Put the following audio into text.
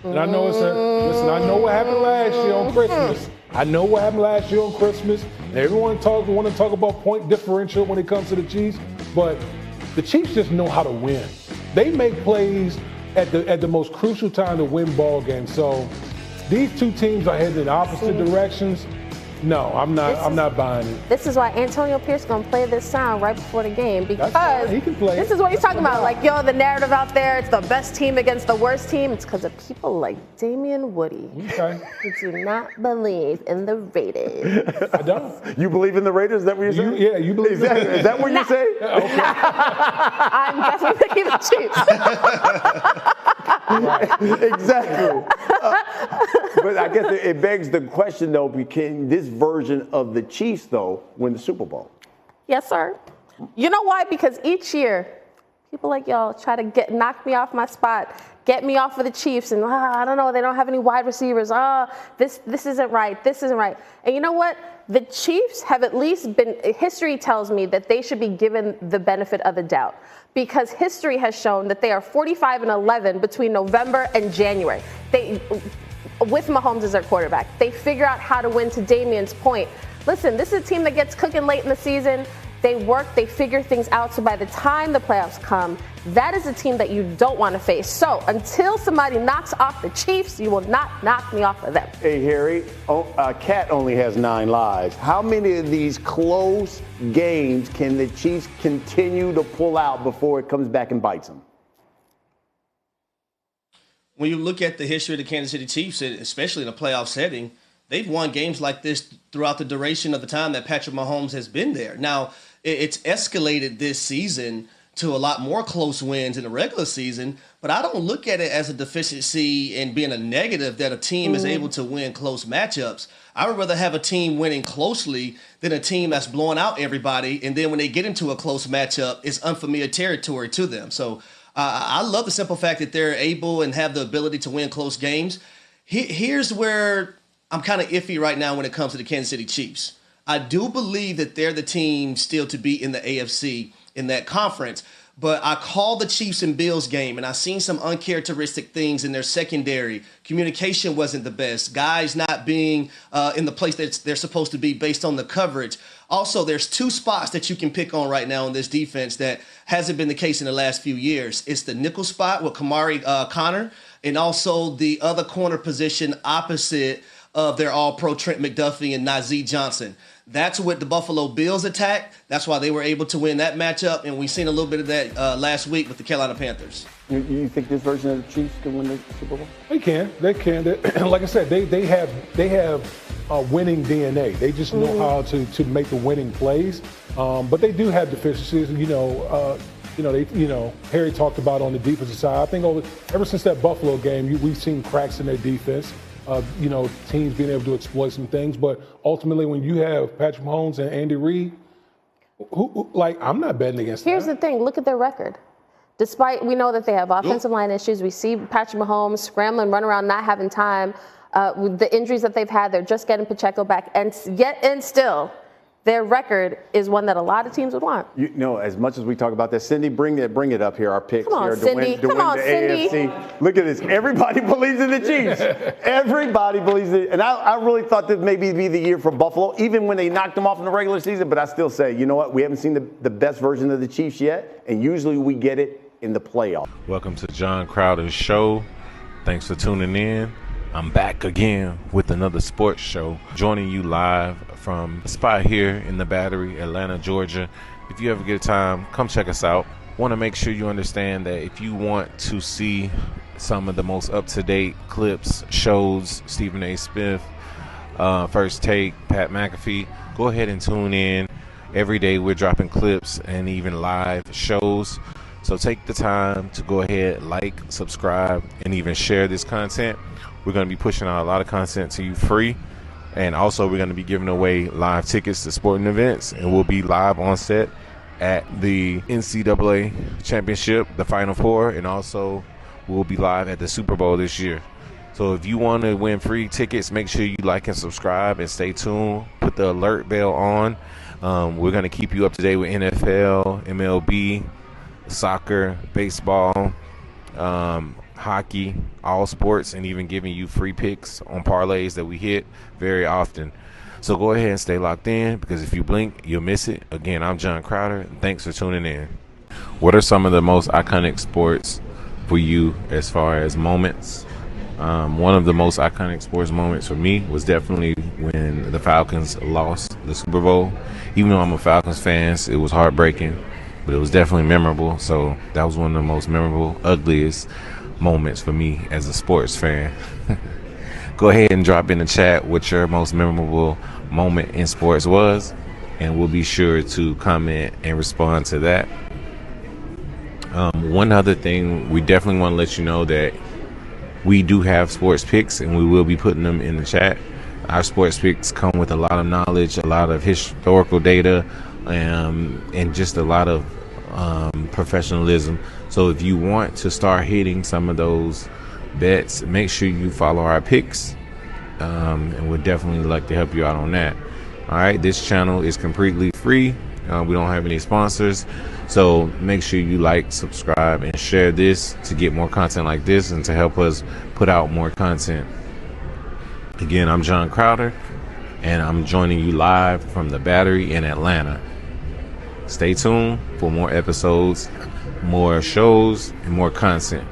And I know listen, I know what happened last year on Christmas. And everyone want to talk about point differential when it comes to the Chiefs, but the Chiefs just know how to win. They make plays at the most crucial time to win ball games. So these two teams are headed in opposite directions. No, I'm not buying it. This is why Antonio Pierce gonna play this sound right before the game, because he can play. This is what he's talking about. Like, the narrative out there, it's the best team against the worst team. It's because of people like Damian Woody. Okay. Who do not believe in the Raiders. I don't. You believe in the Raiders? Is that what you're saying? Yeah, you believe is that what you're saying? Okay. I'm definitely picking the Chiefs. Right. Exactly. But I guess it begs the question, though, can this version of the Chiefs, though, win the Super Bowl? Yes, sir. You know why? Because each year, people like y'all try to knock me off my spot, get me off of the Chiefs, and I don't know, they don't have any wide receivers. This isn't right. This isn't right. And you know what? The Chiefs have at least been, history tells me that they should be given the benefit of the doubt, because history has shown that they are 45-11 between November and January. With Mahomes as their quarterback, they figure out how to win. To Damian's point, listen, this is a team that gets cooking late in the season. They work, they figure things out. So by the time the playoffs come, that is a team that you don't want to face. So until somebody knocks off the Chiefs, you will not knock me off of them. Hey, Harry, Cat only has 9 lives. How many of these close games can the Chiefs continue to pull out before it comes back and bites them? When you look at the history of the Kansas City Chiefs, especially in a playoff setting, they've won games like this throughout the duration of the time that Patrick Mahomes has been there. Now, it's escalated this season to a lot more close wins in the regular season, but I don't look at it as a deficiency and being a negative that a team is able to win close matchups. I would rather have a team winning closely than a team that's blowing out everybody, and then when they get into a close matchup, it's unfamiliar territory to them. So I love the simple fact that they're able and have the ability to win close games. Here's where I'm kind of iffy right now when it comes to the Kansas City Chiefs. I do believe that they're the team still to beat in the AFC in that conference, but I called the Chiefs and Bills game, and I seen some uncharacteristic things in their secondary. Communication wasn't the best. Guys not being in the place that they're supposed to be based on the coverage. Also, there's 2 spots that you can pick on right now in this defense that hasn't been the case in the last few years. It's the nickel spot with Kamari Connor, and also the other corner position opposite of their all-pro Trent McDuffie and Najee Johnson. That's what the Buffalo Bills attacked. That's why they were able to win that matchup, and we've seen a little bit of that last week with the Carolina Panthers. You think this version of the Chiefs can win the Super Bowl? They can. Like I said, they have winning DNA. They just know how to make the winning plays. But they do have deficiencies. Harry talked about on the defensive side. I think ever since that Buffalo game, we've seen cracks in their defense. Teams being able to exploit some things. But ultimately, when you have Patrick Mahomes and Andy Reid, I'm not betting against them. Here's the thing. Look at their record. Despite we know that they have offensive line issues, we see Patrick Mahomes scrambling, run around, not having time. With the injuries that they've had, they're just getting Pacheco back. And still, their record is one that a lot of teams would want. As much as we talk about that, Cindy, bring it up here. Our picks Come on, here Cindy. to win the AFC. Look at this. Everybody believes in the Chiefs. Everybody believes in it. And I really thought this maybe be the year for Buffalo, even when they knocked them off in the regular season. But I still say, you know what? We haven't seen the best version of the Chiefs yet. And usually we get it in the playoffs. Welcome to John Crowder's show. Thanks for tuning in. I'm back again with another sports show, joining you live from a spot here in the Battery, Atlanta, Georgia. If you ever get time, come check us out. Want to make sure you understand that if you want to see some of the most up-to-date clips, shows, Stephen A. Smith, First Take, Pat McAfee, go ahead and tune in. Every day we're dropping clips and even live shows. So take the time to go ahead, like, subscribe, and even share this content. We're going to be pushing out a lot of content to you free. And also we're going to be giving away live tickets to sporting events. And we'll be live on set at the NCAA Championship, the Final Four. And also we'll be live at the Super Bowl this year. So if you want to win free tickets, make sure you like and subscribe and stay tuned. Put the alert bell on. We're going to keep you up to date with NFL, MLB, soccer, baseball, hockey, all sports, and even giving you free picks on parlays that we hit very often. So go ahead and stay locked in, because if you blink, you'll miss it. Again, I'm John Crowder. Thanks for tuning in. What are some of the most iconic sports for you as far as moments? One of the most iconic sports moments for me was definitely when the Falcons lost the Super Bowl. Even though I'm a Falcons fan, it was heartbreaking, but it was definitely memorable. So that was one of the most memorable, ugliest moments for me as a sports fan. Go ahead and drop in the chat what your most memorable moment in sports was, and we'll be sure to comment and respond to that. One other thing, we definitely want to let you know that we do have sports picks, and we will be putting them in the chat. Our sports picks come with a lot of knowledge, a lot of historical data, and just a lot of professionalism. So if you want to start hitting some of those bets, make sure you follow our picks, and we'd definitely like to help you out on that. All right, this channel is completely free. We don't have any sponsors, so make sure you like, subscribe, and share this to get more content like this and to help us put out more content. Again, I'm John Crowder, and I'm joining you live from the Battery in Atlanta. Stay tuned for more episodes, more shows, and more content.